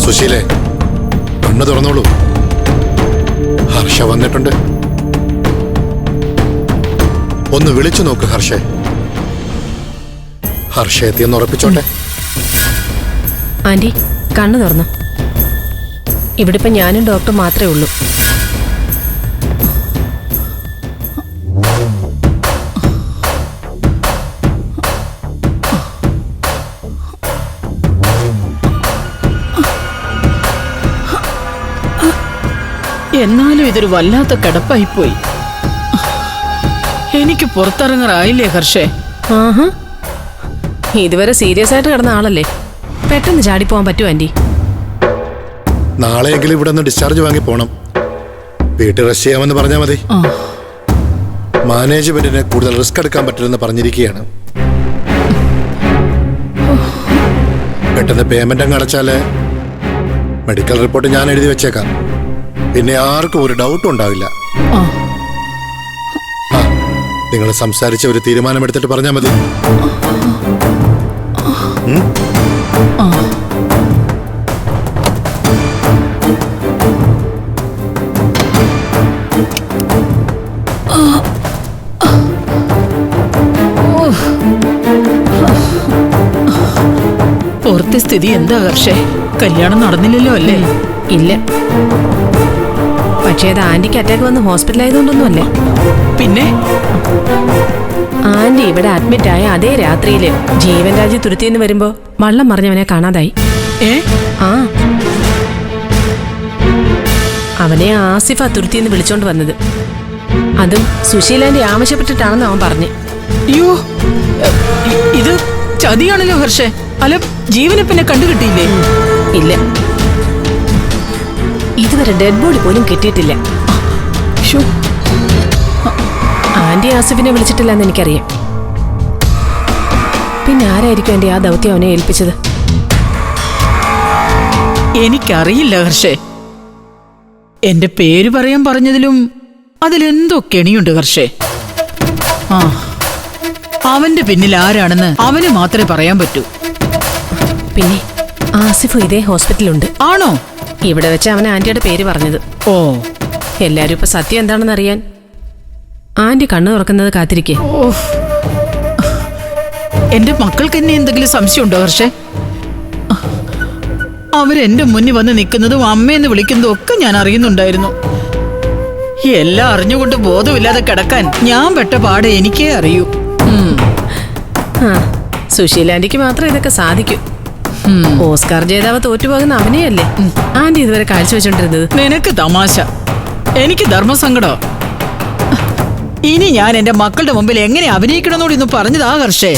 സുശീലേ, കണ്ണു തുറന്നോളൂ. ഹർഷ വന്നിട്ടുണ്ട്. ഒന്ന് വിളിച്ചു നോക്ക് ഹർഷേ. ഹർഷ എത്തിയെന്ന് ഉറപ്പിച്ചോട്ടെ. ആന്റി, കണ്ണു തുറന്നു. ഇവിടെ ഇപ്പൊ ഞാനും ഡോക്ടർ മാത്രമേ ഉള്ളൂ. എന്നാലും ഇതൊരു വല്ലാത്ത കിടപ്പായിപ്പോയി. എനിക്ക് പുറത്തിറങ്ങാറായില്ലേ ഹർഷേ? ആഹാ, ഇതുവരെ സീരിയസ് ആയിട്ട് കിടന്ന ആളല്ലേ, പെട്ടെന്ന് ചാടിപ്പോവാൻ പറ്റുമോ ആന്റി? നാളെയെങ്കിലും ഇവിടെ നിന്ന് ഡിസ്ചാർജ് വാങ്ങി പോണം. വീട്ടിൽ റെസ്റ്റ് ചെയ്യാമെന്ന് പറഞ്ഞാൽ മതി. മാനേജ്മെന്റിന് കൂടുതൽ റിസ്ക് എടുക്കാൻ പറ്റില്ലെന്ന് പറഞ്ഞിരിക്കുകയാണ്. പെട്ടെന്ന് പേയ്മെന്റ് അങ്ങ് അടച്ചാല് മെഡിക്കൽ റിപ്പോർട്ട് ഞാൻ എഴുതി വെച്ചേക്കാം. പിന്നെ ആർക്കും ഒരു ഡൗട്ടും ഉണ്ടാവില്ല. നിങ്ങൾ സംസാരിച്ച ഒരു തീരുമാനമെടുത്തിട്ട് പറഞ്ഞാൽ മതി. പുറത്തെ സ്ഥിതി എന്താ ഹർഷേ? കല്യാണം നടന്നില്ലല്ലോ അല്ലേ? ഇല്ല, പക്ഷേ അത് ആന്റിക്ക് അറ്റാക്ക് വന്ന് ഹോസ്പിറ്റലായതുകൊണ്ടൊന്നും അല്ലേ. പിന്നെ ആന്റി ഇവിടെ അഡ്മിറ്റ് ആയ അതേ രാത്രിയില് ജീവൻ രാജി തുരുത്തിന്ന് വരുമ്പോ വള്ളം മറിഞ്ഞവനെ കാണാതായി. ആ, അവനെ ആസിഫ തുരുത്തിന്ന് വിളിച്ചോണ്ട് വന്നത്. അതും സുശീലാന്റെ ആവശ്യപ്പെട്ടിട്ടാണെന്ന് അവൻ പറഞ്ഞു. അയ്യോ, ഇത് ചതിയാണല്ലോ ഹർഷേ. അല്ല, ജീവനെ പിന്നെ കണ്ടുകിട്ടിയില്ലേ? ഇല്ല, ഇതുവരെ ഡെഡ് ബോഡി പോലും കിട്ടിയിട്ടില്ല. ആന്റി ആസിഫിനെ വിളിച്ചിട്ടില്ലെന്ന് എനിക്കറിയാം. പിന്നെ ആരായിരിക്കും ആന്റി ആ ദൗത്യം അവനെ ഏൽപ്പിച്ചത്? എനിക്കറിയില്ല ഹർഷേ. എന്റെ പേര് പറയാൻ പറഞ്ഞതിലും അതിലെന്തോ കെണിയുണ്ട് ഹർഷേ. അവന്റെ പിന്നിൽ ആരാണെന്ന് അവന് മാത്രമേ പറയാൻ പറ്റൂ. പിന്നെ ആസിഫ് ഇതേ ഹോസ്പിറ്റലുണ്ട്. ആണോ? ഇവിടെ വെച്ച് അവൻ ആന്റിയുടെ പേര് പറഞ്ഞത്. ഓ, എല്ലാരും ഇപ്പൊ സത്യം എന്താണെന്ന് അറിയാൻ ആന്റി കണ്ണു തുറക്കുന്നത് കാത്തിരിക്കേ. എന്റെ മക്കൾക്ക് എന്നെ എന്തെങ്കിലും സംശയമുണ്ടോ ഹർഷേ? അവരെന്റെ മുന്നിൽ വന്ന് നിൽക്കുന്നതും അമ്മയെന്ന് വിളിക്കുന്നതും ഒക്കെ ഞാൻ അറിയുന്നുണ്ടായിരുന്നു. എല്ലാം അറിഞ്ഞുകൊണ്ട് ബോധമില്ലാതെ കിടക്കാൻ ഞാൻ പെട്ട പാടെ എനിക്കേ അറിയൂ. സുശീലാന്റിക്ക് മാത്രം ഇതൊക്കെ സാധിക്കൂ. ഓസ്കാർ ജേതാവ് തോറ്റുപോകുന്ന അവനെയല്ലേ ആന്റി ഇതുവരെ കാഴ്ചവെച്ചോണ്ടിരുന്നത്. നിനക്ക് തമാശ, എനിക്ക് ധർമ്മസങ്കടം. ഇനി ഞാൻ എന്റെ മക്കളുടെ മുമ്പിൽ എങ്ങനെ അഭിനയിക്കണമെന്നോട് ഇന്ന് പറഞ്ഞതാ ഹർഷേ.